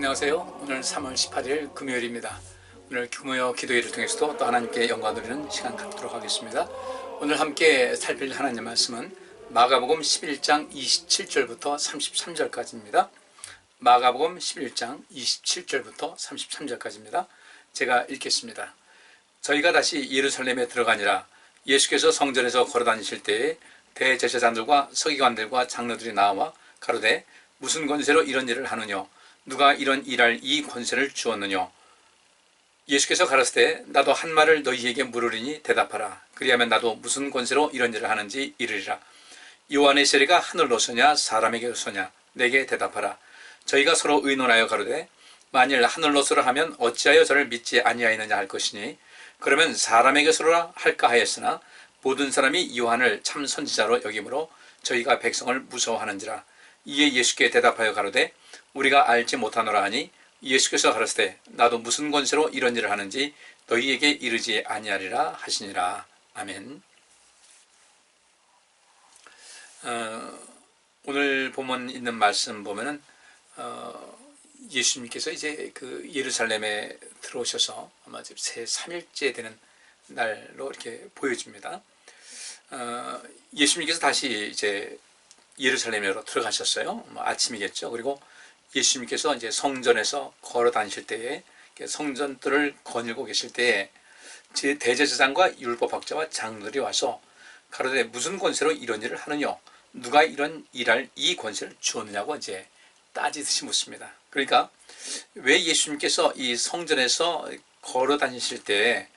안녕하세요. 오늘 3월 18일 금요일입니다. 오늘 규모여 기도회를 통해서도 또 하나님께 영광 돌리는 시간 갖도록 하겠습니다. 오늘 함께 살필 하나님의 말씀은 마가복음 11장 27절부터 33절까지입니다. 마가복음 11장 27절부터 33절까지입니다. 제가 읽겠습니다. 저희가 다시 예루살렘에 들어가니라. 예수께서 성전에서 걸어다니실 때에 대제사장들과 서기관들과 장로들이 나와 가로되 무슨 권세로 이런 일을 하느냐? 누가 이런 일할 이 권세를 주었느냐? 예수께서 가라사대 나도 한 말을 너희에게 물으리니 대답하라. 그리하면 나도 무슨 권세로 이런 일을 하는지 이르리라. 요한의 세례가 하늘로서냐 사람에게로서냐? 내게 대답하라. 저희가 서로 의논하여 가로되 만일 하늘로서라 하면 어찌하여 저를 믿지 아니하였느냐 할 것이니 그러면 사람에게서라 할까 하였으나 모든 사람이 요한을 참 선지자로 여기므로 저희가 백성을 무서워하는지라. 이에 예수께 대답하여 가로되 우리가 알지 못하노라 하니 예수께서 가라사대 나도 무슨 권세로 이런 일을 하는지 너희에게 이르지 아니하리라 하시니라. 아멘. 오늘 본문 있는 말씀 보면은 예수님께서 이제 그 예루살렘에 들어오셔서 아마 제 3일째 되는 날로 이렇게 보여집니다. 예수님께서 다시 이제 예루살렘으로 들어가셨어요. 아침이겠죠. 그리고 예수님께서 이제 성전에서 걸어 다니실 때에 성전들을 거닐고 계실 때에 제 대제사장과 율법학자와 장로들이 와서 가로되 무슨 권세로 이런 일을 하느냐? 누가 이런 일할 이 권세를 주었느냐고 이제 따지듯이 묻습니다. 그러니까 왜 예수님께서 이 성전에서 걸어 다니실 때에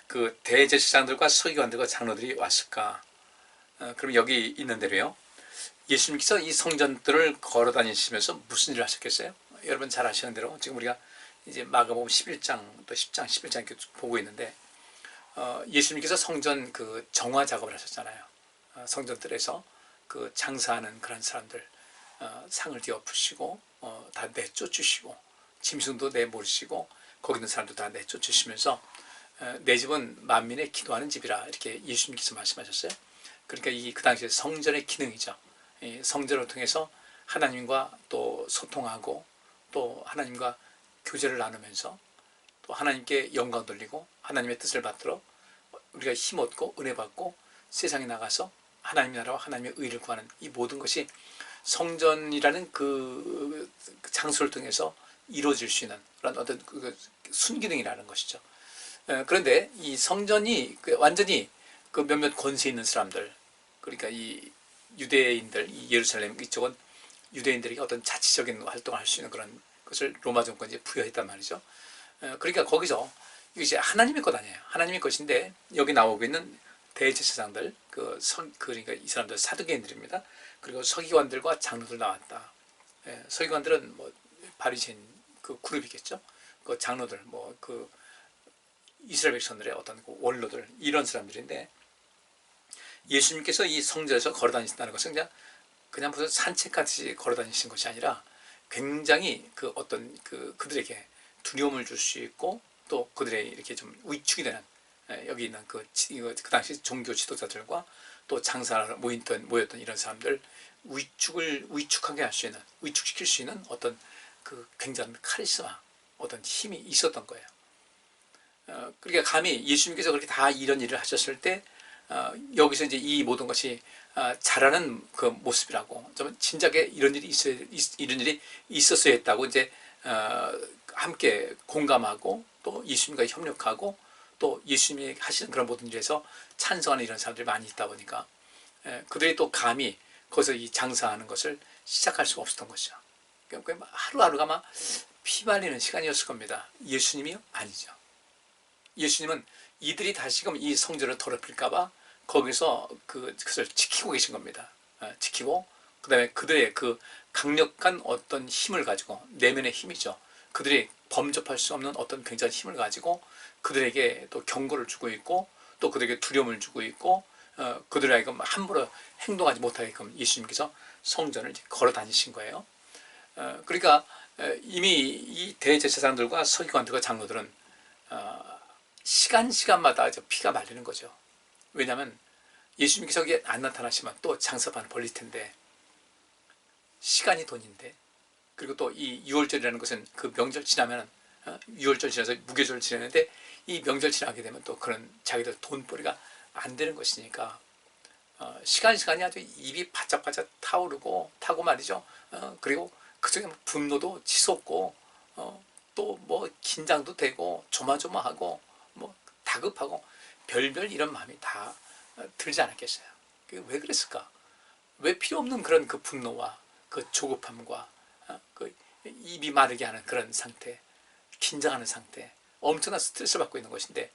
그 대제사장들과 서기관들과 장로들이 왔을까? 그럼 여기 있는 대로요. 예수님께서 이 성전들을 걸어 다니시면서 무슨 일을 하셨겠어요? 여러분 잘 아시는 대로 지금 우리가 이제 마가복음 11장 또 10장 11장 이렇게 보고 있는데 예수님께서 성전 그 정화 작업을 하셨잖아요. 성전들에서 그 장사하는 그런 사람들 상을 띄어푸시고 다 내쫓으시고 짐승도 내몰으시고 거기 있는 사람도 다 내쫓으시면서 내 집은 만민의 기도하는 집이라 이렇게 예수님께서 말씀하셨어요. 그러니까 이 그 당시에 성전의 기능이죠. 이 성전을 통해서 하나님과 또 소통하고 또 하나님과 교제를 나누면서 또 하나님께 영광 돌리고 하나님의 뜻을 받들어 우리가 힘 얻고 은혜 받고 세상에 나가서 하나님의 나라와 하나님의 의를 구하는 이 모든 것이 성전이라는 그 장소를 통해서 이루어질 수 있는 그런 어떤 그 순기능이라는 것이죠. 그런데 이 성전이 완전히 그 몇몇 권세 있는 사람들, 그러니까 이 유대인들, 이 예루살렘 이쪽은 유대인들에게 어떤 자치적인 활동을 할 수 있는 그런 것을 로마 정권이 부여했단 말이죠. 그러니까 거기서 이게 하나님의 것 아니에요. 하나님의 것인데 여기 나오고 있는 대제사장들, 그러니까 이 사람들 사두개인들입니다. 그리고 서기관들과 장로들 나왔다. 서기관들은 뭐 바리새인 그 그룹이겠죠. 그 장로들, 뭐 그 이스라엘 백성들의 어떤 그 원로들 이런 사람들인데. 예수님께서 이 성전에서 걸어 다니신다는 것은 그냥 무슨 산책같이 걸어 다니신 것이 아니라 굉장히 그 어떤 그들에게 두려움을 줄 수 있고 또 그들의 이렇게 좀 위축이 되는 여기 있는 그 당시 종교 지도자들과 또 장사를 모였던 이런 사람들 위축하게 할 수 있는 위축시킬 수 있는 어떤 그 굉장한 카리스마 어떤 힘이 있었던 거예요. 그러니까 감히 예수님께서 그렇게 다 이런 일을 하셨을 때 여기서 이제 이 모든 것이 잘하는 그 모습이라고 좀 진작에 이런 일이 있었어야 했다고 이제 함께 공감하고 또 예수님과 협력하고 또 예수님이 하시는 그런 모든 일에서 찬성하는 이런 사람들이 많이 있다 보니까 그들이 또 감히 거기서 이 장사하는 것을 시작할 수가 없었던 것이죠. 그러니까 하루하루가 막 피말리는 시간이었을 겁니다. 예수님이요? 아니죠. 예수님은 이들이 다시금 이 성전을 더럽힐까봐 거기서 그것을 지키고 계신 겁니다. 지키고 그 다음에 그들의 그 강력한 어떤 힘을 가지고 내면의 힘이죠. 그들이 범접할 수 없는 어떤 굉장한 힘을 가지고 그들에게 또 경고를 주고 있고 또 그들에게 두려움을 주고 있고 그들에게 함부로 행동하지 못하게끔 예수님께서 성전을 걸어 다니신 거예요. 그러니까 이미 이 대제사장들과 서기관들과 장로들은 시간마다 피가 말리는 거죠. 왜냐하면 예수님께서 여기에 안 나타나시면 또 장사반 벌릴 텐데 시간이 돈인데 그리고 또 이 유월절이라는 것은 그 명절 지나면 유월절 지나서 무교절 지내는데 이 명절 지나게 되면 또 그런 자기들 돈벌이가 안 되는 것이니까 시간이 아주 입이 바짝바짝 타고 말이죠. 그리고 그중에 분노도 치솟고 또 뭐 긴장도 되고 조마조마하고 뭐 다급하고 별별 이런 마음이 다 들지 않았겠어요. 왜 그랬을까? 왜 필요 없는 그런 그 분노와 그 조급함과 그 입이 마르게 하는 그런 상태, 긴장하는 상태, 엄청난 스트레스를 받고 있는 것인데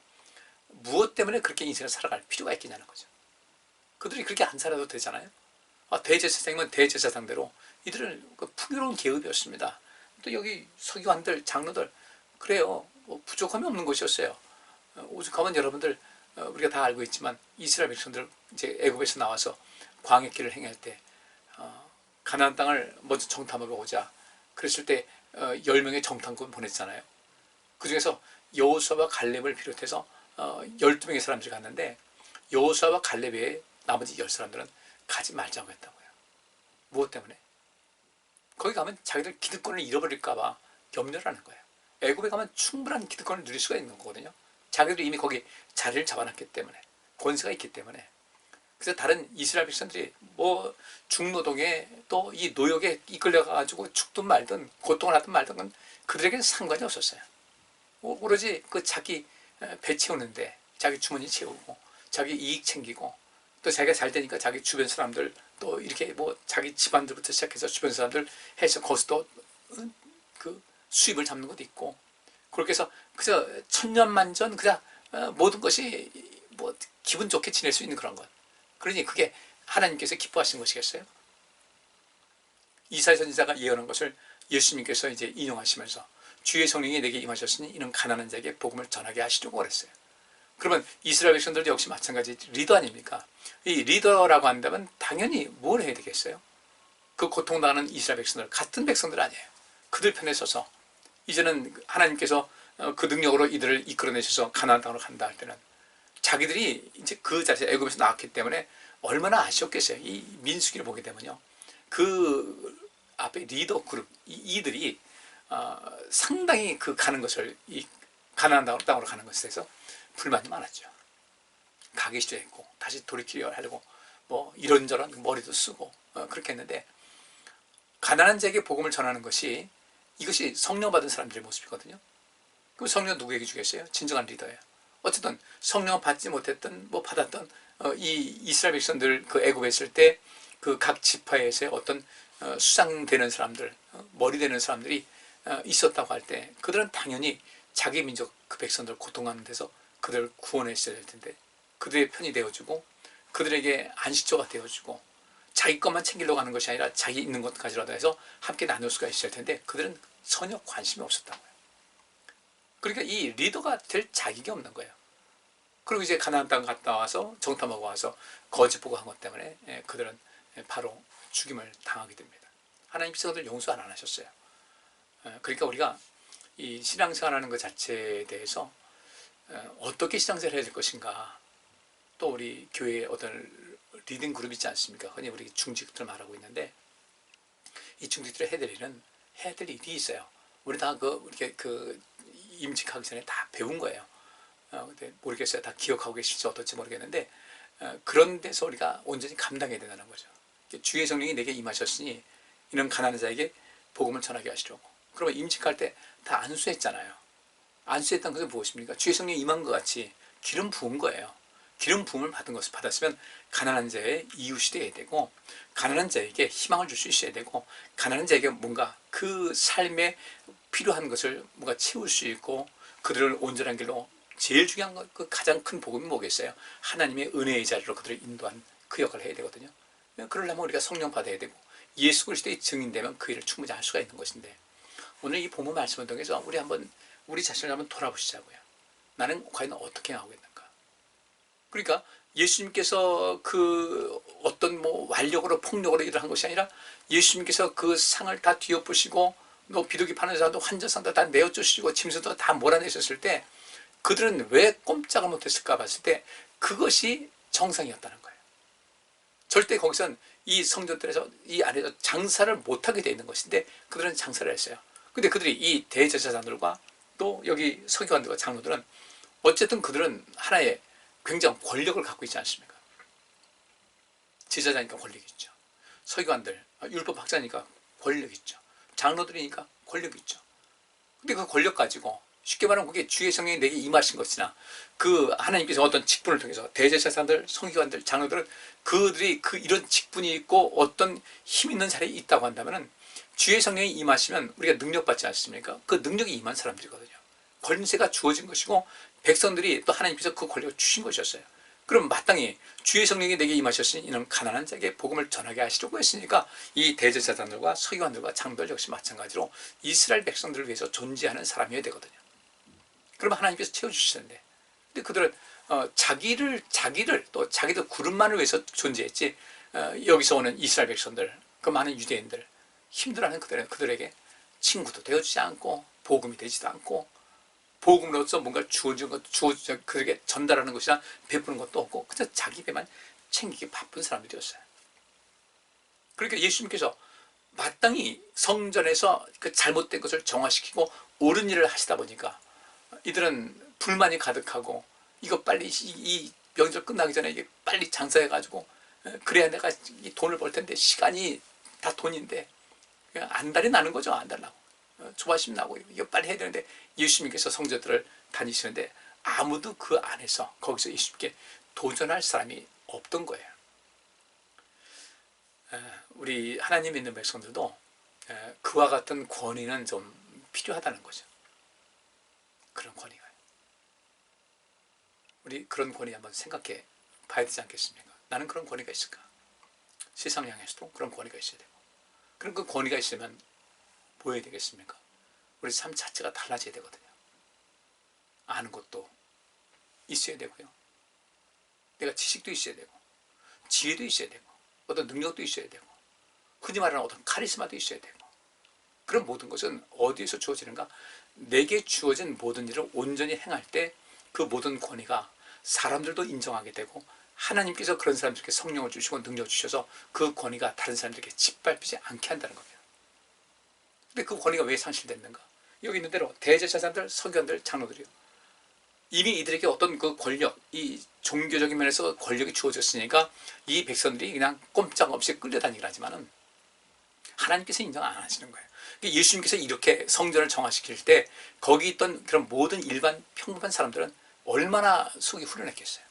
무엇 때문에 그렇게 인생을 살아갈 필요가 있겠냐는 거죠. 그들이 그렇게 안 살아도 되잖아요. 대제사장이면 대제사장대로 이들은 그 풍요로운 계급이었습니다. 또 여기 서기관들, 장로들 그래요. 뭐 부족함이 없는 것이었어요. 오죽하면 여러분들 우리가 다 알고 있지만 이스라엘 백성들 이제 애굽에서 나와서 광해길을 행할 때 가나안 땅을 먼저 정탐하고 오자 그랬을 때 10명의 정탐꾼 보냈잖아요. 그 중에서 여호수아와 갈렙을 비롯해서 12명의 사람들이 갔는데 여호수아와 갈렙 외에 나머지 10사람들은 가지 말자고 했다고요. 무엇 때문에? 거기 가면 자기들 기득권을 잃어버릴까 봐 염려를 하는 거예요. 애굽에 가면 충분한 기득권을 누릴 수가 있는 거거든요. 자기들이 이미 거기 자리를 잡아놨기 때문에, 권세가 있기 때문에. 그래서 다른 이스라엘 백성들이 뭐 중노동에 또 이 노역에 이끌려가지고 죽든 말든 고통을 하든 말든 그들에게는 상관이 없었어요. 오로지 그 자기 배 채우는데 자기 주머니 채우고 자기 이익 챙기고 또 자기가 잘 되니까 자기 주변 사람들 또 이렇게 뭐 자기 집안들부터 시작해서 주변 사람들 해서 거기서 또 그 수입을 잡는 것도 있고 그렇게 해서 그저 천년만전 그냥 모든 것이 뭐 기분 좋게 지낼 수 있는 그런 것. 그러니 그게 하나님께서 기뻐하시는 것이겠어요? 이사야 선지자가 예언한 것을 예수님께서 이제 인용하시면서 주의 성령이 내게 임하셨으니 이는 가난한 자에게 복음을 전하게 하시려고 그랬어요. 그러면 이스라엘 백성들도 역시 마찬가지 리더 아닙니까? 이 리더라고 한다면 당연히 뭘 해야 되겠어요? 그 고통당하는 이스라엘 백성들 같은 백성들 아니에요. 그들 편에 서서 이제는 하나님께서 그 능력으로 이들을 이끌어내셔서 가나안 땅으로 간다 할 때는 자기들이 이제 그 자리에서 애굽에서 나왔기 때문에 얼마나 아쉬웠겠어요. 이 민수기를 보게 되면요. 그 앞에 리더 그룹 이들이 상당히 그 가는 것을 이 가나안 땅으로 가는 것에 대해서 불만이 많았죠. 가기 싫어했고 다시 돌이키려 하려고 뭐 이런저런 머리도 쓰고 그렇게 했는데 가난한 자에게 복음을 전하는 것이 이것이 성령 받은 사람들의 모습이거든요. 그럼 성령 누구에게 주겠어요? 진정한 리더예요. 어쨌든 성령 받지 못했던 뭐 받았던 이 이스라엘 백성들 그 애굽에 있을 때 그 각 지파에서의 어떤 수상되는 사람들 머리 되는 사람들이 있었다고 할 때 그들은 당연히 자기 민족 그 백성들 고통하는 데서 그들을 구원했어야 될 텐데 그들의 편이 되어주고 그들에게 안식처가 되어주고 자기 것만 챙기려고 하는 것이 아니라 자기 있는 것까지라도 해서 함께 나눌 수가 있어야 텐데 그들은 전혀 관심이 없었다고요. 그러니까 이 리더가 될 자격이 없는 거예요. 그리고 이제 가나안 땅 갔다 와서 정탐하고 와서 거짓 보고한 것 때문에 그들은 바로 죽임을 당하게 됩니다. 하나님께서 그들 용서 안 하셨어요. 그러니까 우리가 이 신앙생활하는 것 자체에 대해서 어떻게 신앙생활을 해야 될 것인가 또 우리 교회에 어떤 리딩 그룹 있지 않습니까? 흔히 우리 중직들 말하고 있는데 이 중직들이 해야 될 일이 있어요. 우리 다 이렇게 임직하기 전에 다 배운 거예요. 근데 모르겠어요. 다 기억하고 계실지 어떨지 모르겠는데 그런 데서 우리가 온전히 감당해야 된다는 거죠. 주의 성령이 내게 임하셨으니 이는 가난한 자에게 복음을 전하게 하시려고. 그러면 임직할 때 다 안수했잖아요. 안수했던 것은 무엇입니까? 주의 성령이 임한 것 같이 기름 부은 거예요. 기름 부음을 받은 것을 받았으면 가난한 자의 이웃이 되어야 되고 가난한 자에게 희망을 줄 수 있어야 되고 가난한 자에게 뭔가 그 삶에 필요한 것을 뭔가 채울 수 있고 그들을 온전한 길로 제일 중요한 것, 그 가장 큰 복음이 뭐겠어요? 하나님의 은혜의 자리로 그들을 인도한 그 역할을 해야 되거든요. 그러려면 우리가 성령 받아야 되고 예수 그리스도의 증인되면 그 일을 충분히 할 수가 있는 것인데 오늘 이 본문 말씀을 통해서 우리 자신을 한번 돌아보시자고요. 나는 과연 어떻게 나오고 있는가? 그러니까 예수님께서 그 어떤 뭐 완력으로 폭력으로 일을 한 것이 아니라 예수님께서 그 상을 다 뒤엎으시고 또 비둘기 파는 사람도 환자상도 다 내어주시고 짐승도 다 몰아내셨을 때 그들은 왜 꼼짝을 못했을까 봤을 때 그것이 정상이었다는 거예요. 절대 거기선 이 성전들에서 이 안에서 장사를 못하게 돼 있는 것인데 그들은 장사를 했어요. 근데 그들이 이 대제사장들과 또 여기 서기관들과 장로들은 어쨌든 그들은 하나의 굉장한 권력을 갖고 있지 않습니까? 제사장이니까 권력이 있죠. 서기관들, 율법학자니까 권력이 있죠. 장로들이니까 권력이 있죠. 근데 그 권력 가지고 쉽게 말하면 그게 주의 성령이 내게 임하신 것이나 그 하나님께서 어떤 직분을 통해서 대제사장들, 서기관들, 장로들은 그들이 그 이런 직분이 있고 어떤 힘 있는 자리에 있다고 한다면은 주의 성령이 임하시면 우리가 능력받지 않습니까? 그 능력이 임한 사람들이거든요. 권세가 주어진 것이고 백성들이 또 하나님께서 그 권력을 주신 것이었어요. 그럼 마땅히 주의 성령이 내게 임하셨으니 이는 가난한 자에게 복음을 전하게 하시려고 했으니까 이 대제사장들과 서기관들과 장로들 역시 마찬가지로 이스라엘 백성들을 위해서 존재하는 사람이어야 되거든요. 그러면 하나님께서 채워주시는데 근데 그들은 자기를 또 자기들 그룹만을 위해서 존재했지 여기서 오는 이스라엘 백성들 그 많은 유대인들 힘들어하는 그들에게 친구도 되어주지 않고 복음이 되지도 않고 복음으로서 뭔가 주어진 것, 그에게 전달하는 것이나 베푸는 것도 없고 그저 자기 배만 챙기기 바쁜 사람들이었어요. 그러니까 예수님께서 마땅히 성전에서 그 잘못된 것을 정화시키고 옳은 일을 하시다 보니까 이들은 불만이 가득하고 이거 빨리 이 명절 끝나기 전에 이게 빨리 장사해가지고 그래야 내가 이 돈을 벌 텐데 시간이 다 돈인데 안달이 나는 거죠. 안달 나고 조바심 나고 이거 빨리 해야 되는데 예수님께서 성전들을 다니시는데 아무도 그 안에서 거기서 예수님께 도전할 사람이 없던 거예요. 우리 하나님 믿는 백성들도 그와 같은 권위는 좀 필요하다는 거죠. 그런 권위가 우리 그런 권위 한번 생각해 봐야 되지 않겠습니까? 나는 그런 권위가 있을까? 세상 향해서도 그런 권위가 있어야 되고 그런 그 권위가 있으면 뭐 해야 되겠습니까? 우리 삶 자체가 달라져야 되거든요. 아는 것도 있어야 되고요. 내가 지식도 있어야 되고 지혜도 있어야 되고 어떤 능력도 있어야 되고 흔히 말하는 어떤 카리스마도 있어야 되고 그런 모든 것은 어디에서 주어지는가? 내게 주어진 모든 일을 온전히 행할 때 그 모든 권위가 사람들도 인정하게 되고 하나님께서 그런 사람들에게 성령을 주시고 능력을 주셔서 그 권위가 다른 사람들에게 짓밟히지 않게 한다는 겁니다. 근데 그 권위가 왜 상실됐는가? 여기 있는 대로 대제사장들, 서기관들, 장로들이요. 이미 이들에게 어떤 그 권력, 이 종교적인 면에서 권력이 주어졌으니까 이 백성들이 그냥 꼼짝없이 끌려다니긴 하지만은 하나님께서 인정 안 하시는 거예요. 예수님께서 이렇게 성전을 정화시킬 때 거기 있던 그런 모든 일반 평범한 사람들은 얼마나 속이 후련했겠어요.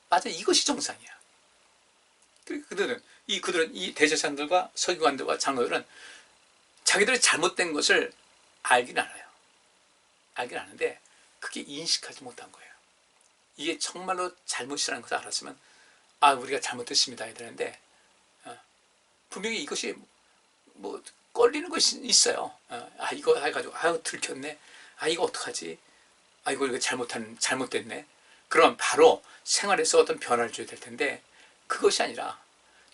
맞아, 이것이 정상이야. 그들은 이 대제사장들과 서기관들과 장로들은 자기들이 잘못된 것을 알긴 알아요. 알긴 아는데 그게 인식하지 못한 거예요. 이게 정말로 잘못이라는 것을 알았으면 우리가 잘못했습니다 해야 되는데 분명히 이것이 뭐 걸리는 것이 있어요. 이거 해가지고 들켰네. 이거 어떡하지? 이거 잘못됐네. 그럼 바로 생활에서 어떤 변화를 줘야 될 텐데 그것이 아니라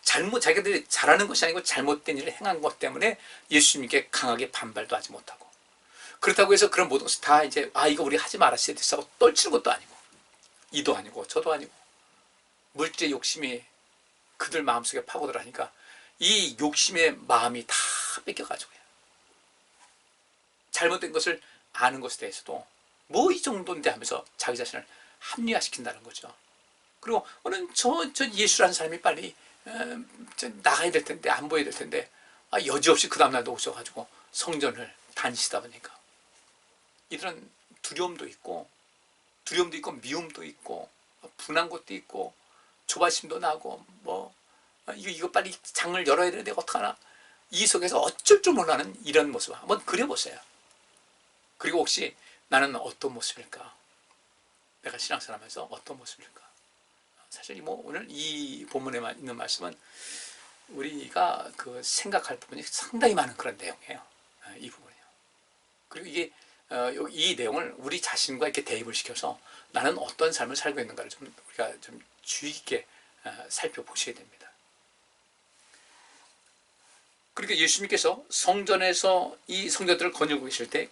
자기들이 잘하는 것이 아니고 잘못된 일을 행한 것 때문에 예수님께 강하게 반발도 하지 못하고 그렇다고 해서 그런 모든 것을 다 이제 이거 우리 하지 말았어야 됐어 하고 떨치는 것도 아니고 이도 아니고 저도 아니고 물질의 욕심이 그들 마음속에 파고들어가니까 이 욕심의 마음이 다 뺏겨가지고요. 잘못된 것을 아는 것에 대해서도 뭐 이 정도인데 하면서 자기 자신을 합리화시킨다는 거죠. 그리고 저 예수라는 사람이 빨리 나가야 될 텐데 안 보여야 될 텐데 여지없이 그 다음날도 오셔가지고 성전을 다니시다 보니까 이런 두려움도 있고 미움도 있고 분한 것도 있고 조바심도 나고 이거 빨리 장을 열어야 되는데 어떡하나 이 속에서 어쩔 줄 몰라는 이런 모습을 한번 그려보세요. 그리고 혹시 나는 어떤 모습일까? 내가 신앙생활하면서 어떤 모습일까? 사실 오늘 이 본문에 있는 말씀은 우리가 생각할 부분이 상당히 많은 그런 내용이에요. 이 부분이요. 그리고 이게 이 내용을 우리 자신과 이렇게 대입을 시켜서 나는 어떤 삶을 살고 있는가를 우리가 좀 주의 깊게 살펴보셔야 됩니다. 그러니까 예수님께서 성전에서 이 성전들을 거닐고 계실 때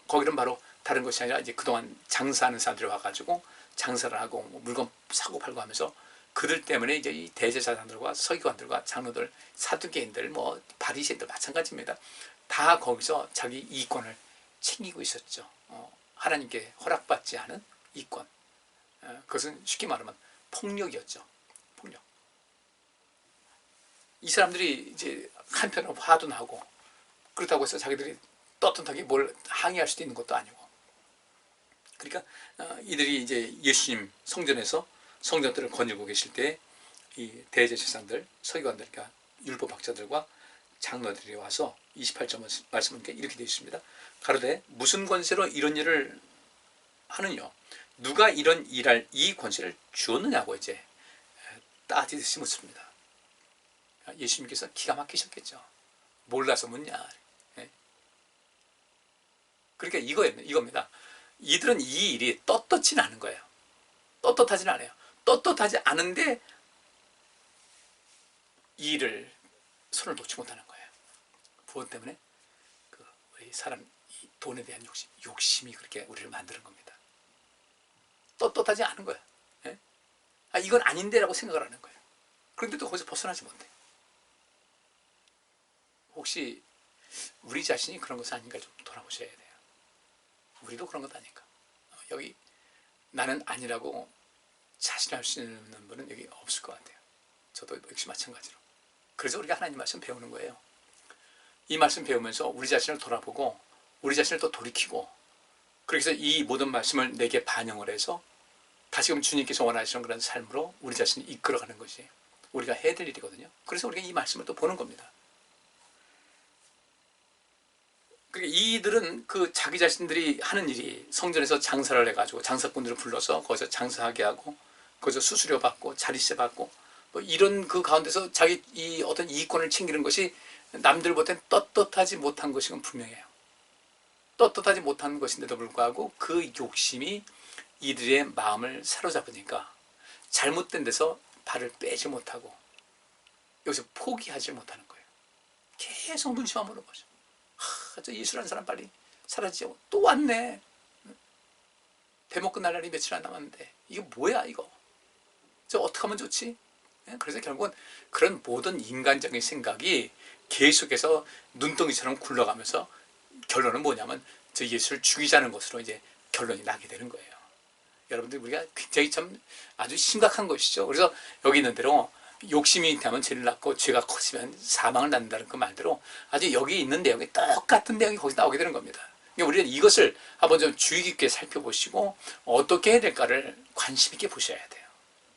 거기는 바로 다른 것이 아니라 이제 그동안 장사하는 사람들이 와가지고 장사를 하고 물건 사고 팔고 하면서 그들 때문에 이제 이 대제사장들과 서기관들과 장로들, 사두개인들, 뭐 바리새인들 마찬가지입니다. 다 거기서 자기 이권을 챙기고 있었죠. 하나님께 허락받지 않은 이권. 그것은 쉽게 말하면 폭력이었죠. 폭력. 이 사람들이 이제 한편으로 화도 나고, 그렇다고 해서 자기들이 떳떳하게 뭘 항의할 수도 있는 것도 아니고. 그러니까 이들이 이제 예수님 성전에서 성전들을 거닐고 계실 때 이 대제사장들, 서기관들, 그러니까 율법학자들과 장로들이 와서 28절 말씀은 이렇게 되어 있습니다. 가로되 무슨 권세로 이런 일을 하느냐? 누가 이런 일할 이 권세를 주었느냐고 이제 따지듯이 묻습니다. 예수님께서 기가 막히셨겠죠. 몰라서 묻냐. 그러니까 이겁니다. 이들은 이 일이 떳떳지는 않은 거예요. 떳떳하지는 않아요. 떳떳하지 않은데 이 일을 손을 놓지 못하는 거예요. 무엇 때문에? 우리 사람 이 돈에 대한 욕심이 그렇게 우리를 만드는 겁니다. 떳떳하지 않은 거예요. 이건 아닌데라고 생각을 하는 거예요. 그런데도 거기서 벗어나지 못해. 혹시 우리 자신이 그런 것은 아닌가 좀 돌아보셔야 돼요. 우리도 그런 것 아닌가. 여기 나는 아니라고 자신할 수 있는 분은 여기 없을 것 같아요. 저도 역시 마찬가지로. 그래서 우리가 하나님 말씀 배우는 거예요. 이 말씀 배우면서 우리 자신을 돌아보고 우리 자신을 또 돌이키고, 그래서 이 모든 말씀을 내게 반영을 해서 다시금 주님께서 원하시는 그런 삶으로 우리 자신을 이끌어가는 것이 우리가 해야 될 일이거든요. 그래서 우리가 이 말씀을 또 보는 겁니다. 그러니까 이들은 그 자기 자신들이 하는 일이 성전에서 장사를 해가지고 장사꾼들을 불러서 거기서 장사하게 하고 거기서 수수료 받고 자리세 받고 뭐 이런 그 가운데서 자기 이 어떤 이익권을 챙기는 것이 남들보다는 떳떳하지 못한 것이건 분명해요. 떳떳하지 못한 것인데도 불구하고 그 욕심이 이들의 마음을 사로잡으니까 잘못된 데서 발을 빼지 못하고 여기서 포기하지 못하는 거예요. 계속 눈치만 보는 거죠. 저 예수라는 사람 빨리 사라지고 또 왔네. 대목 끝날 날이 며칠 안 남았는데 이게 뭐야 이거. 저 어떻게 하면 좋지? 그래서 결국은 그런 모든 인간적인 생각이 계속해서 눈덩이처럼 굴러가면서 결론은 뭐냐면 저 예수를 죽이자는 것으로 이제 결론이 나게 되는 거예요. 여러분들 우리가 굉장히 참 아주 심각한 것이죠. 그래서 여기 있는 대로 욕심이 있다면 죄를 낳고 죄가 커지면 사망을 낳는다는 그 말대로 아주 여기 있는 내용이 똑같은 내용이 거기서 나오게 되는 겁니다. 그러니까 우리는 이것을 한번 좀 주의 깊게 살펴보시고 어떻게 해야 될까를 관심 있게 보셔야 돼요.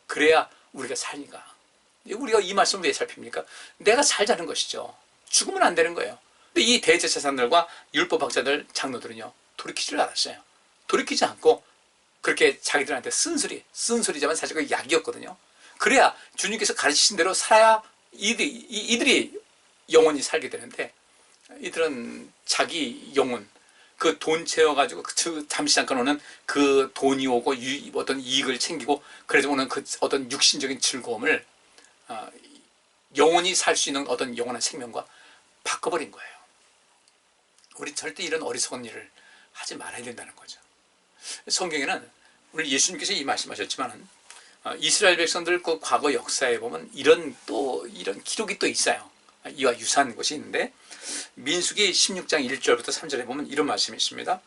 그래야 우리가 사니까. 우리가 이 말씀을 왜 살핍니까? 내가 살자는 것이죠. 죽으면 안 되는 거예요. 근데 이 대제사장들과 율법학자들, 장로들은요 돌이키지를 않았어요. 돌이키지 않고 그렇게 자기들한테 쓴소리지만 사실 그 약이었거든요. 그래야 주님께서 가르치신 대로 살아야 이들이 영원히 살게 되는데 이들은 자기 영혼, 그 돈 채워가지고 잠시 잠깐 오는 그 돈이 오고 어떤 이익을 챙기고 그래서 오는 그 어떤 육신적인 즐거움을 영원히 살 수 있는 어떤 영원한 생명과 바꿔버린 거예요. 우리 절대 이런 어리석은 일을 하지 말아야 된다는 거죠. 성경에는 우리 예수님께서 이 말씀하셨지만 이스라엘 백성들 그 과거 역사에 보면 이런 기록이 또 있어요. 이와 유사한 것이 있는데 민수기 16장 1절부터 3절에 보면 이런 말씀이 있습니다.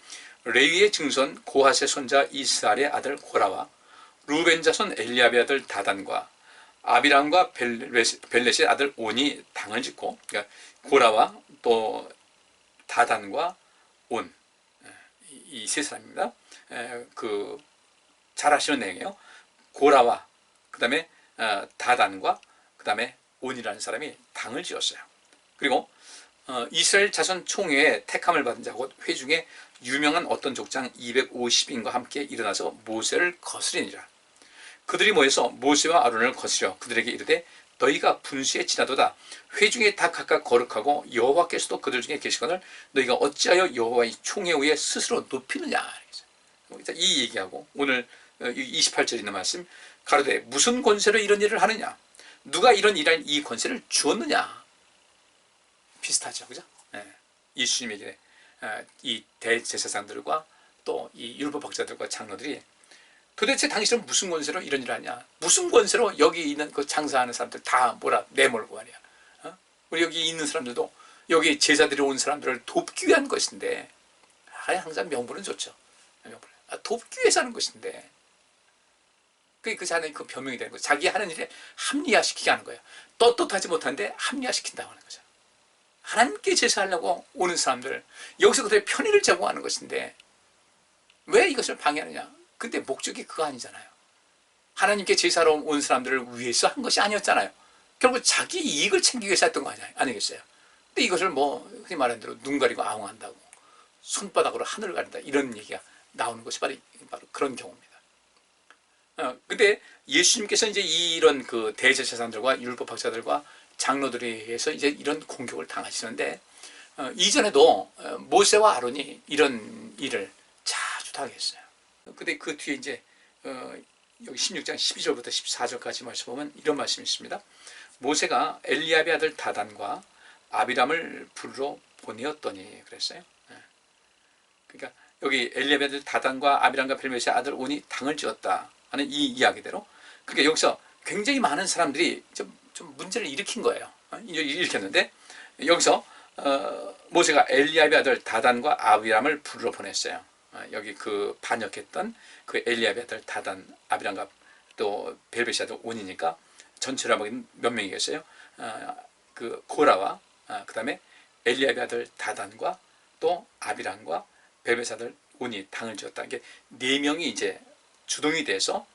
레위의 증손 고핫의 손자 이스라엘의 아들 고라와 루벤 자손 엘리압의 아들 다단과 아비람과 벨렛의 아들 온이 당을 짓고, 그러니까 고라와 또 다단과 온, 이 세 사람입니다. 잘 아시는 내용이에요. 고라와 그 다음에 다단과 그 다음에 온이라는 사람이 당을 지었어요. 그리고 이스라엘 자손 총회에 택함을 받은 자고 회중에 유명한 어떤 족장 250인과 함께 일어나서 모세를 거스리니라. 그들이 모여서 모세와 아론을 거스려 그들에게 이르되 너희가 분수에 지나도다. 회중에 다 각각 거룩하고 여호와께서도 그들 중에 계시거늘 너희가 어찌하여 여호와의 총회 위에 스스로 높이느냐. 이 얘기하고 오늘 28절에 있는 말씀, 가로되 무슨 권세로 이런 일을 하느냐, 누가 이런 일할 이 권세를 주었느냐. 비슷하죠, 그죠? 예수님에게 이 대제사장들과 또 이 율법학자들과 장로들이 도대체 당신은 무슨 권세로 이런 일을 하냐? 무슨 권세로 여기 있는 그 장사하는 사람들 다 내몰고 하냐? 우리 여기 있는 사람들도 여기 제자들이 온 사람들을 돕기 위한 것인데, 항상 명분은 좋죠. 돕기 위해서 하는 것인데, 그 자는 그 변명이 되는 거죠. 자기 하는 일에 합리화시키게 하는 거예요. 떳떳하지 못한데 합리화시킨다고 하는 거죠. 하나님께 제사하려고 오는 사람들, 여기서 그들의 편의를 제공하는 것인데 왜 이것을 방해하느냐? 근데 목적이 그거 아니잖아요. 하나님께 제사로 온 사람들을 위해서 한 것이 아니었잖아요. 결국 자기 이익을 챙기기 위해서 했던 거 아니겠어요? 근데 이것을 흔히 말하는 대로 눈 가리고 아웅한다고, 손바닥으로 하늘을 가린다, 이런 얘기가 나오는 것이 바로 그런 경우입니다. 근데 예수님께서 이제 이런 그 대제사장들과 율법학자들과 장로들에 의해서 이제 이런 공격을 당하시는데, 이전에도 모세와 아론이 이런 일을 자주 당했어요. 근데 그 뒤에 이제 여기 16장 12절부터 14절까지 말씀 보면 이런 말씀이 있습니다. 모세가 엘리압의 아들 다단과 아비람을 부르러 보내었더니 그랬어요. 그러니까 여기 엘리압의 아들 다단과 아비람과 벨벳의 아들 온이 당을 지었다 하는 이 이야기대로, 그러니까 여기서 굉장히 많은 사람들이 좀 문제를 일으킨 거예요. 일으켰는데 여기서 모세가 엘리압의 아들 다단과 아비람을 부르러 보냈어요. 여기 그 반역했던 그 엘리압의 아들 다단, 아비람과 또 벨벳의 아들 온이니까 전체로 하면 몇 명이겠어요? 그 고라와 그 다음에 엘리압의 아들 다단과 또 아비람과 벨벳의 아들 온이 당을 지었다. 이게 네 명이 이제 주동이 돼서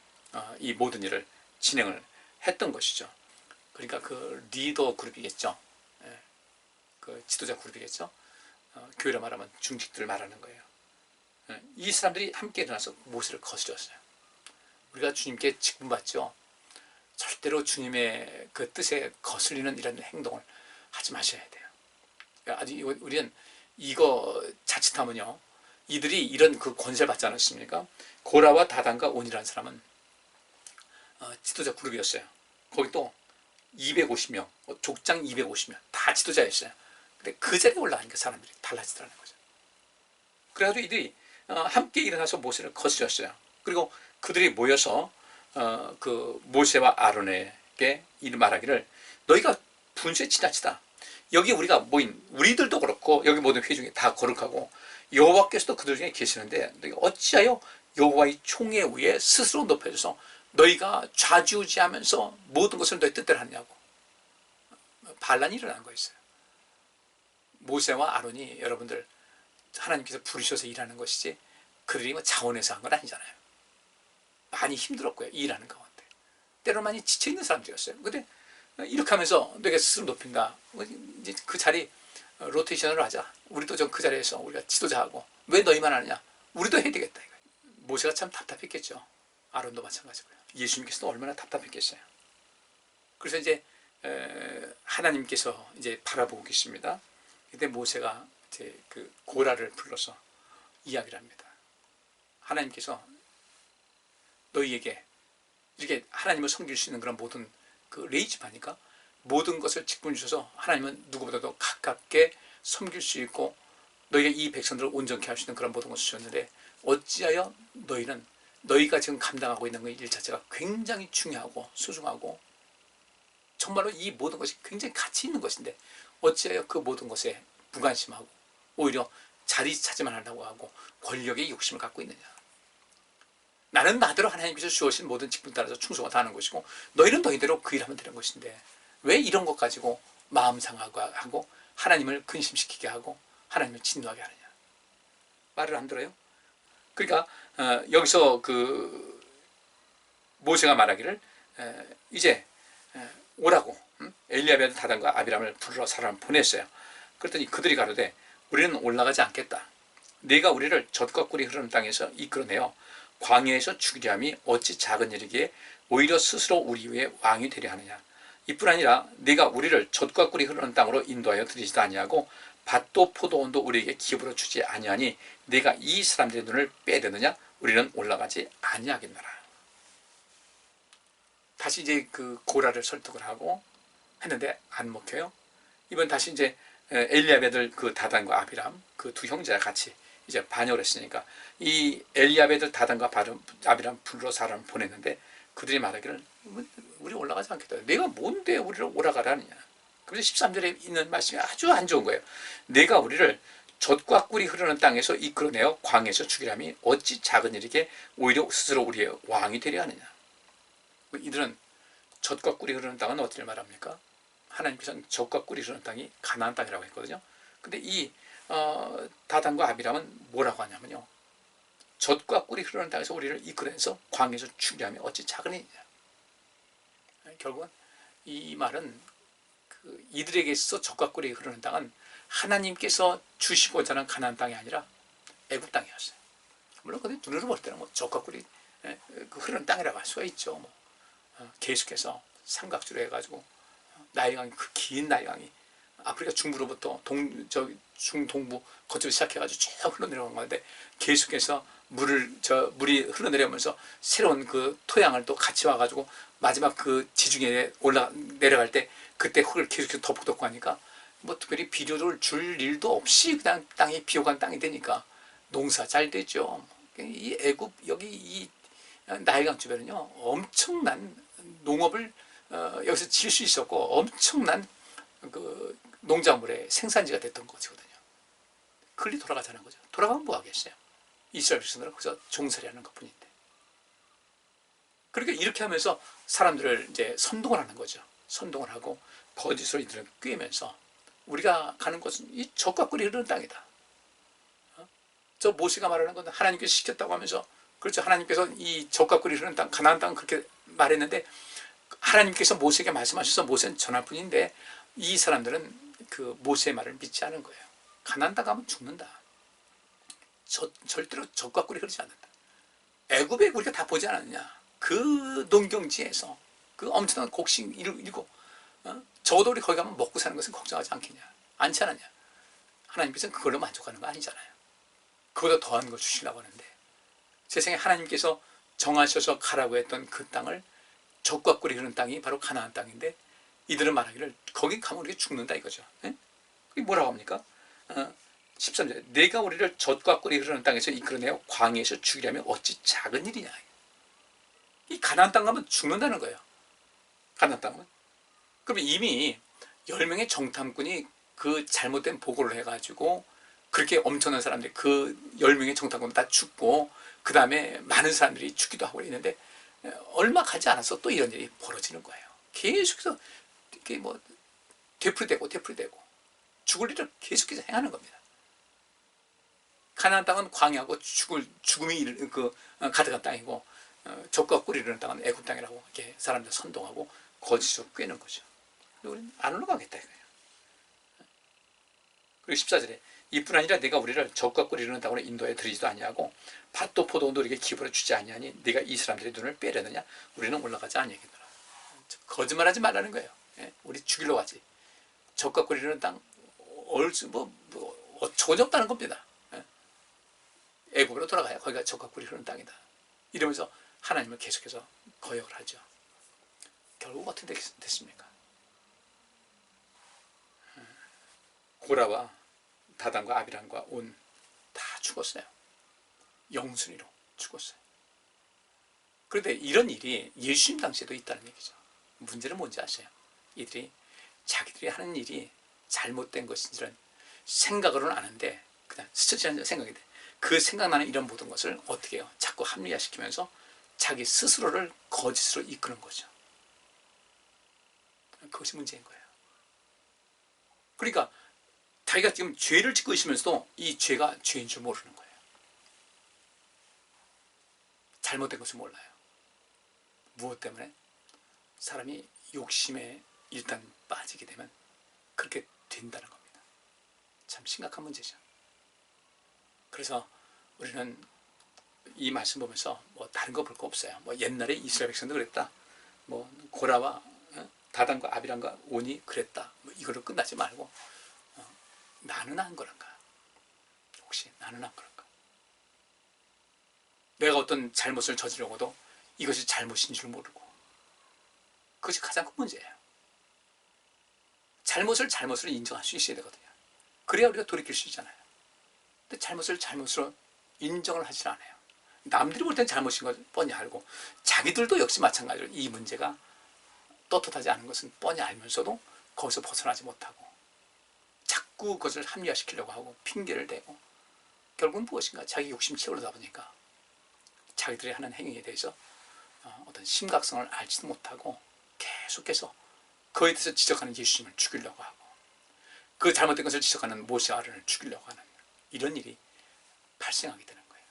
이 모든 일을 진행을 했던 것이죠. 그러니까 그 리더 그룹이겠죠. 그 지도자 그룹이겠죠. 교회로 말하면 중직들 말하는 거예요. 이 사람들이 함께 일어나서 모세를 거스렸어요. 우리가 주님께 직분받죠. 절대로 주님의 그 뜻에 거슬리는 이런 행동을 하지 마셔야 돼요. 아직 우리는 이거 자칫하면요, 이들이 이런 그 권세를 받지 않았습니까? 고라와 다단과 온이라는 사람은 지도자 그룹이었어요. 거기 또 250명, 족장 250명 다 지도자였어요. 근데 그 자리에 올라가니까 사람들이 달라지더라는 거죠. 그래가지고 이들이 함께 일어나서 모세를 거스렸어요. 그리고 그들이 모여서 그 모세와 아론에게 이 말하기를, 너희가 분수에 지나치다. 여기 우리가 모인 우리들도 그렇고 여기 모든 회중이 다 거룩하고 여호와께서도 그들 중에 계시는데 너희가 어찌하여 여호와의 총에 위에 스스로 높여져서 너희가 좌지우지하면서 모든 것을 너희 뜻대로 하느냐고 반란이 일어난 거였어요. 모세와 아론이 여러분들 하나님께서 부르셔서 일하는 것이지 그들이 자원해서 한 건 아니잖아요. 많이 힘들었고요, 일하는 가운데. 때로 많이 지쳐있는 사람들이었어요. 근데 이렇게 하면서 내가 스스로 높인다. 이제 그 자리 로테이션으로 하자. 우리도 좀 그 자리에서 우리가 지도자하고 왜 너희만 하느냐? 우리도 해야 되겠다. 이거예요. 모세가 참 답답했겠죠. 아론도 마찬가지고요. 예수님께서도 얼마나 답답했겠어요. 그래서 이제 하나님께서 이제 바라보고 계십니다. 그때 모세가 이제 그 고라를 불러서 이야기를 합니다. 하나님께서 너희에게 이렇게 하나님을 섬길 수 있는 그런 모든 그 레이지파니까 모든 것을 직분 주셔서 하나님은 누구보다도 가깝게 섬길 수 있고 너희가 이 백성들을 온전케 할 수 있는 그런 모든 것을 주셨는데 어찌하여 너희는 너희가 지금 감당하고 있는 그 일 자체가 굉장히 중요하고 소중하고 정말로 이 모든 것이 굉장히 가치 있는 것인데 어찌하여 그 모든 것에 무관심하고 오히려 자리 차지만 하려고 하고 권력의 욕심을 갖고 있느냐. 나는 나대로 하나님께서 주어진 모든 직분 따라서 충성을 다하는 것이고 너희는 너희대로 그 일하면 되는 것인데 왜 이런 것 가지고 마음 상하고 하나님을 근심시키게 하고 하나님을 진노하게 하느냐. 말을 안 들어요? 그러니까 여기서 그 모세가 말하기를 이제 오라고 엘리압의 다단과 아비람을 불러 사람을 보냈어요. 그랬더니 그들이 가로되 우리는 올라가지 않겠다. 네가 우리를 젖과 꿀이 흐르는 땅에서 이끌어내어 광야에서 죽이려 함이 어찌 작은 일이기에 오히려 스스로 우리 위에 왕이 되려 하느냐. 이뿐 아니라 네가 우리를 젖과 꿀이 흐르는 땅으로 인도하여 들이지도 아니하고 밭도 포도원도 우리에게 기업으로 주지 아니하니 네가 이 사람들의 눈을 빼려느냐. 우리는 올라가지 아니하겠노라. 다시 이제 그 고라를 설득을 하고 했는데 안 먹혀요. 이번 다시 이제 엘리압의 아들 그 다단과 아비람 그 두 형제가 같이 이제 반역을 했으니까 이 엘리야벳을 다단과 아비람 불러 사람을 보냈는데 그들이 말하기를 우리 올라가지 않겠다. 내가 뭔데 우리를 올라가라느냐. 그래서 13절에 있는 말씀이 아주 안 좋은 거예요. 내가 우리를 젖과 꿀이 흐르는 땅에서 이끌어내어 광에서 죽이라니 어찌 작은 일에게 오히려 스스로 우리의 왕이 되려 하느냐. 이들은 젖과 꿀이 흐르는 땅은 어디를 말합니까? 하나님께서는 젖과 꿀이 흐르는 땅이 가나안 땅이라고 했거든요. 근데 이 다단과 아비람은 뭐라고 하냐면요, 젖과 꿀이 흐르는 땅에서 우리를 이끌어내서 광에서 죽이라면 어찌 작은 일이냐. 결국은 이 말은 이들에게 있어 젖과 꿀이 흐르는 땅은 하나님께서 주시고자 하는 가나안 땅이 아니라 애굽 땅이었어요. 물론 그들 눈으로 볼 때는 뭐 젖과 꿀이 흐르는 땅이라고 할 수가 있죠. 뭐 계속해서 삼각주로 해가지고 나일강이, 그 긴 나일강이 아프리카 중부로부터 중동부 거쳐서 시작해가지고 쭉 흘러내려간 건데 계속해서 물이 흘러내려오면서 새로운 그 토양을 또 같이 와가지고 마지막 그 지중해에 내려갈 때 그때 흙을 계속해서 덮고 하니까 뭐 특별히 비료를 줄 일도 없이 그냥 땅이 비옥한 땅이 되니까 농사 잘 되죠. 이 애굽 여기 이 나일강 주변은요 엄청난 농업을 여기서 지을 수 있었고 엄청난 그 농작물의 생산지가 됐던 것이거든요. 그리 돌아가자는 거죠. 돌아가면 뭐 하겠어요? 이스라엘 백성들은 거기서 종살이 하는 것 뿐인데. 그러니까 이렇게 하면서 사람들을 이제 선동을 하는 거죠. 선동을 하고 거짓으로 이들을 꿰면서 우리가 가는 곳은 이 젖과 꿀이 흐르는 땅이다. 저 모세가 말하는 건 하나님께서 시켰다고 하면서, 그렇죠. 하나님께서 이 젖과 꿀이 흐르는 땅, 가나안 땅 그렇게 말했는데 하나님께서 모세에게 말씀하셔서 모세는 전할 뿐인데 이 사람들은 그 모세의 말을 믿지 않은 거예요. 가나안 땅 가면 죽는다. 절대로 젖과 꿀이 흐르지 않는다. 애굽에 우리가 다 보지 않았느냐. 그 농경지에서 그 엄청난 곡식 이루고 적어도 우리 거기 가면 먹고 사는 것은 걱정하지 않겠냐. 않지 않았냐. 하나님께서는 그걸로 만족하는 거 아니잖아요. 그보다 더한 걸 주시려고 하는데 세상에 하나님께서 정하셔서 가라고 했던 그 땅을, 젖과 꿀이 흐르는 땅이 바로 가나안 땅인데 이들은 말하기를 거기 가면 우리가 죽는다 이거죠. 그게 뭐라고 합니까? 13절 내가 우리를 젖과 꿀이 흐르는 땅에서 이끌어내어 광야에서 죽이려면 어찌 작은 일이냐. 이 가나안 땅 가면 죽는다는 거예요. 가나안 땅은. 그럼 이미 10명의 정탐꾼이 그 잘못된 보고를 해가지고 그렇게 엄청난 사람들이 그 10명의 정탐꾼 다 죽고 그 다음에 많은 사람들이 죽기도 하고 있는데 얼마 가지 않아서 또 이런 일이 벌어지는 거예요. 계속해서 이렇게 뭐 되풀이되고 죽을 일을 계속해서 행하는 겁니다. 가나안 땅은 광야고 죽음이 가득한 땅이고 젖과 꿀이 흐르는 땅은 애굽 땅이라고 이렇게 사람들 선동하고 거짓으로 꿰는 거죠. 우리는 안 올라가겠다 이거예요. 그리고 14절에 이뿐 아니라 내가 우리를 젖과 꿀이 흐르는 땅으로 인도해 들이지도 아니하고 밭도 포도원도 우리에게 기부로 주지 아니하니 네가 이 사람들의 눈을 빼려느냐. 우리는 올라가지 아니하겠노라. 거짓말하지 말라는 거예요. 우리 죽이러 가지. 젖과 꿀이 흐르는 땅 어처구니 없다는 겁니다. 애굽으로 돌아가야 거기가 젖과 꿀이 흐르는 땅이다. 이러면서 하나님을 계속해서 거역을 하죠. 결국 어떻게 됐습니까? 고라와 다단과 아비람과 온 다 죽었어요. 영순위로 죽었어요. 그런데 이런 일이 예수님 당시에도 있다는 얘기죠. 문제는 뭔지 아세요? 이들이 자기들이 하는 일이 잘못된 것인지는 생각으로는 아는데 그냥 스쳐 지나는 생각이 돼. 그 생각나는 이런 모든 것을 어떻게 해요? 자꾸 합리화시키면서 자기 스스로를 거짓으로 이끄는 거죠. 그것이 문제인 거예요. 그러니까 자기가 지금 죄를 짓고 있으면서도 이 죄가 죄인 줄 모르는 거예요. 잘못된 것을 몰라요. 무엇 때문에? 사람이 욕심에 일단 빠지게 되면 그렇게 된다는 겁니다. 참 심각한 문제죠. 그래서 우리는 이 말씀 보면서 뭐 다른 거 볼 거 없어요. 뭐 옛날에 이스라엘 백성도 그랬다. 뭐 고라와 다단과 아비람과 온이 그랬다. 뭐 이걸로 끝나지 말고 나는 안 그런가? 혹시 나는 안 그런가? 내가 어떤 잘못을 저지르고도 이것이 잘못인 줄 모르고 그것이 가장 큰 문제예요. 잘못을 인정할 수 있어야 되거든요. 그래야 우리가 돌이킬 수 있잖아요. 근데 잘못을 잘못으로 인정을 하질 않아요. 남들이 볼 땐 잘못인 걸 뻔히 알고 자기들도 역시 마찬가지로 이 문제가 떳떳하지 않은 것은 뻔히 알면서도 거기서 벗어나지 못하고 자꾸 그것을 합리화시키려고 하고 핑계를 대고 결국은 무엇인가 자기 욕심 채우려다 보니까 자기들이 하는 행위에 대해서 어떤 심각성을 알지도 못하고 계속해서 그에 대해서 지적하는 예수님을 죽이려고 하고 그 잘못된 것을 지적하는 모세 아론을 죽이려고 하는 이런 일이 발생하게 되는 거예요.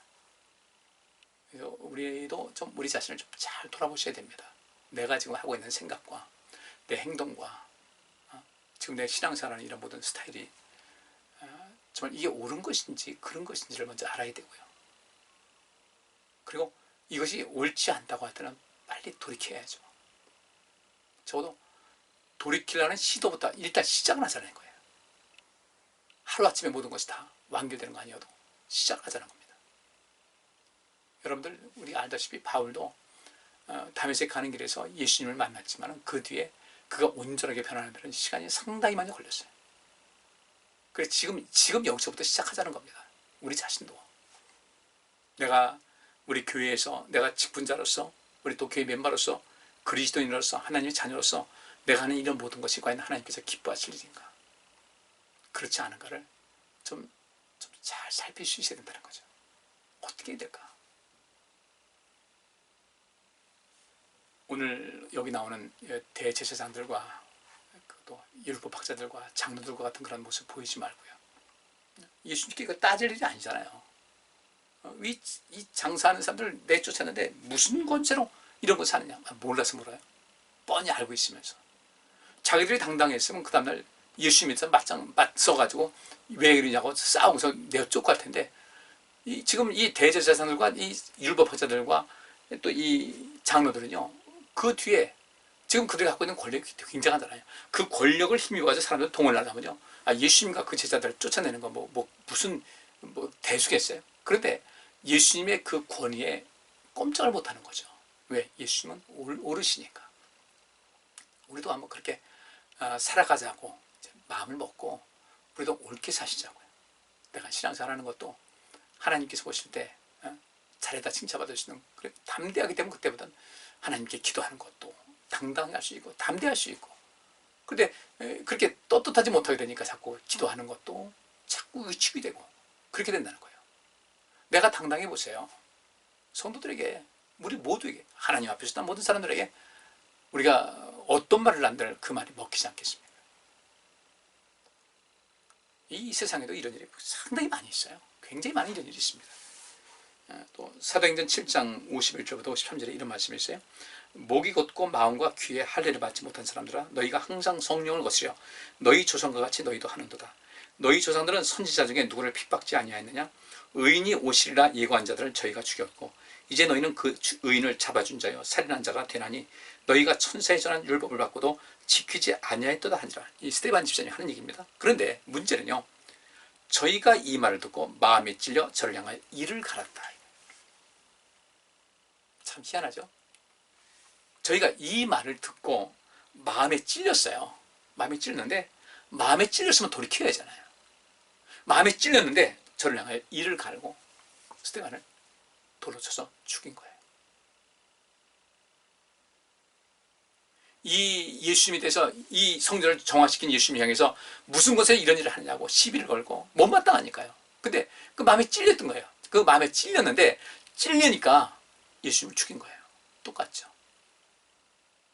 그래서 우리도 좀 우리 자신을 좀 잘 돌아보셔야 됩니다. 내가 지금 하고 있는 생각과 내 행동과 지금 내 신앙생활하는 이런 모든 스타일이 정말 이게 옳은 것인지 그런 것인지를 먼저 알아야 되고요. 그리고 이것이 옳지 않다고 할 때는 빨리 돌이켜야죠. 적어도 돌이키려는 시도부터 일단 시작을 하자는 거예요. 하루아침에 모든 것이 다 완결되는 거 아니어도 시작을 하자는 겁니다. 여러분들 우리가 알다시피 바울도 다메섹 가는 길에서 예수님을 만났지만 그 뒤에 그가 온전하게 변하는 데는 시간이 상당히 많이 걸렸어요. 그래서 지금 여기서부터 시작하자는 겁니다. 우리 자신도 내가 우리 교회에서 내가 직분자로서 우리 또 교회 멤버로서 그리스도인으로서 하나님의 자녀로서 내가 하는 이런 모든 것이 과연 하나님께서 기뻐하실 일인가 그렇지 않은가를 좀 잘 살필 수 있어야 된다는 거죠. 어떻게 해야 될까? 오늘 여기 나오는 대제사장들과 또 율법 학자들과 장로들과 같은 그런 모습 보이지 말고요. 예수님께 이거 따질 일이 아니잖아요. 이 장사하는 사람들을 내쫓았는데 무슨 권세로 이런 거 사느냐? 몰라서 물어요. 뻔히 알고 있으면서. 자기들이 당당했으면 그 다음날 예수님에서 맞서가지고 왜 그러냐고 싸우고서 내쫓고 할 텐데 지금 이 대제사장들과 이 율법학자들과 또 이 장로들은요. 그 뒤에 지금 그들이 갖고 있는 권력이 굉장하잖아요. 그 권력을 힘입어서 사람들 동원하려면요. 예수님과 그 제자들을 쫓아내는 건 무슨 대수겠어요? 그런데 예수님의 그 권위에 꼼짝을 못하는 거죠. 왜? 예수님은 오르시니까. 우리도 한번 그렇게 살아가자고 마음을 먹고 우리도 옳게 사시자고요. 내가 신앙생활하는 것도 하나님께서 보실 때 잘했다 칭찬받을 수 있는 그래 담대하기 때문에 그때보다는 하나님께 기도하는 것도 당당히 할 수 있고 담대할 수 있고 그런데 그렇게 떳떳하지 못하게 되니까 자꾸 기도하는 것도 자꾸 위축이 되고 그렇게 된다는 거예요. 내가 당당해 보세요. 성도들에게 우리 모두에게 하나님 앞에서 난 모든 사람들에게 우리가 어떤 말을 한들 그 말이 먹히지 않겠습니까? 이 세상에도 이런 일이 상당히 많이 있어요. 굉장히 많은 이런 일이 있습니다. 또 사도행전 7장 51절부터 53절에 이런 말씀이 있어요. 목이 곧고 마음과 귀에 할례를 받지 못한 사람들아 너희가 항상 성령을 거스려 너희 조상과 같이 너희도 하는도다. 너희 조상들은 선지자 중에 누구를 핍박지 아니하였느냐? 의인이 오시리라 예고한 자들을 저희가 죽였고 이제 너희는 그 의인을 잡아준 자여 살인한 자가 되나니 너희가 천사에 전한 율법을 받고도 지키지 아니하였도다 하니라. 이 스데반 집사님이 하는 얘기입니다. 그런데 문제는요. 저희가 이 말을 듣고 마음에 찔려 저를 향하여 이를 갈았다. 참 희한하죠. 저희가 이 말을 듣고 마음에 찔렸어요. 마음에 찔렸는데 마음에 찔렸으면 돌이켜야 하잖아요. 마음에 찔렸는데 저를 향하여 이를 갈고 스데반을 돌로 쳐서 죽인 거예요. 이 예수님에 대해서 이 성전을 정화시킨 예수님 향해서 무슨 것에 이런 일을 하느냐고 시비를 걸고 못마땅하니까요. 근데 그 마음에 찔렸던 거예요. 그 마음에 찔렸는데 찔리니까 예수님을 죽인 거예요. 똑같죠.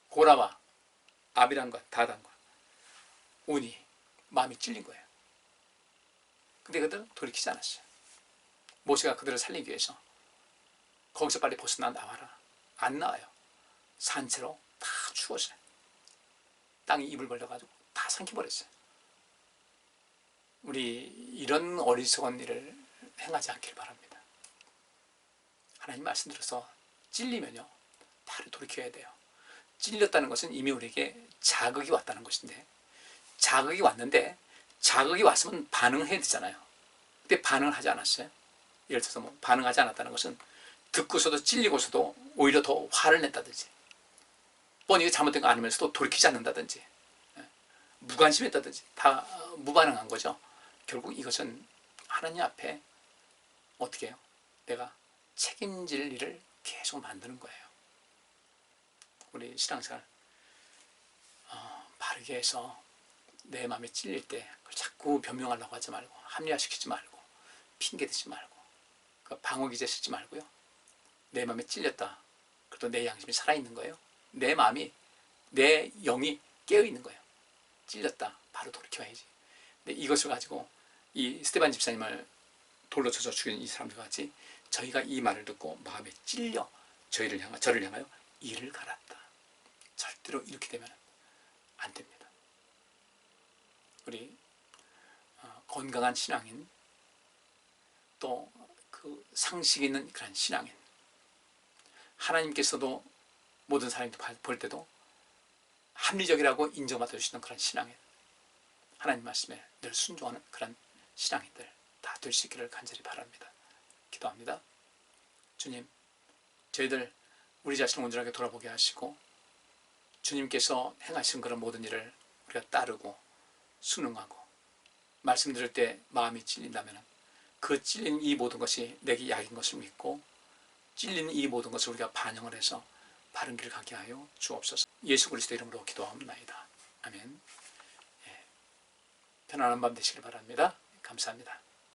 고라와 아비람과 다단과 온이 마음이 찔린 거예요. 근데 그들은 돌이키지 않았어요. 모세가 그들을 살리기 위해서 거기서 빨리 벗어나 나와라. 안 나와요. 산채로 다 죽었어요. 땅이 입을 벌려가지고 다 삼켜버렸어요. 우리 이런 어리석은 일을 행하지 않길 바랍니다. 하나님 말씀 들어서 찔리면요 바로 돌이켜야 돼요. 찔렸다는 것은 이미 우리에게 자극이 왔다는 것인데 자극이 왔는데 자극이 왔으면 반응을 해야 되잖아요. 근데 반응을 하지 않았어요. 예를 들어서 반응하지 않았다는 것은 듣고서도 찔리고서도 오히려 더 화를 냈다든지 뻔히 잘못된 거 아니면서도 돌이키지 않는다든지 무관심했다든지 다 무반응한 거죠. 결국 이것은 하나님 앞에 어떻게 해요? 내가 책임질 일을 계속 만드는 거예요. 우리 신앙생활 바르게 해서 내 마음에 찔릴 때 그걸 자꾸 변명하려고 하지 말고, 합리화시키지 말고, 핑계대지 말고, 방어기제 쓰지 말고요. 내 마음에 찔렸다. 그래도 내 양심이 살아있는 거예요. 내 마음이, 내 영이 깨어있는 거예요. 찔렸다. 바로 돌이켜야지. 근데 이것을 가지고 이 스데반 집사님을 돌로 쳐서 죽인 이 사람들 같이 저희가 이 말을 듣고 마음에 찔려 저를 향하여 이를 갈았다. 절대로 이렇게 되면 안 됩니다. 우리 건강한 신앙인, 또 그 상식 있는 그런 신앙인, 하나님께서도 모든 사람이 볼 때도 합리적이라고 인정받아 주시는 그런 신앙인, 하나님 말씀에 늘 순종하는 그런 신앙인들 다 될 수 있기를 간절히 바랍니다. 기도합니다. 주님, 저희들 우리 자신을 온전하게 돌아보게 하시고 주님께서 행하신 그런 모든 일을 우리가 따르고 순응하고, 말씀 들을 때 마음이 찔린다면 그 찔린 이 모든 것이 내게 약인 것을 믿고 찔린 이 모든 것을 우리가 반영을 해서 바른 길을 가게 하여 주옵소서. 예수 그리스도 이름으로 기도하옵나이다. 아멘. 편안한 밤 되시길 바랍니다. 감사합니다.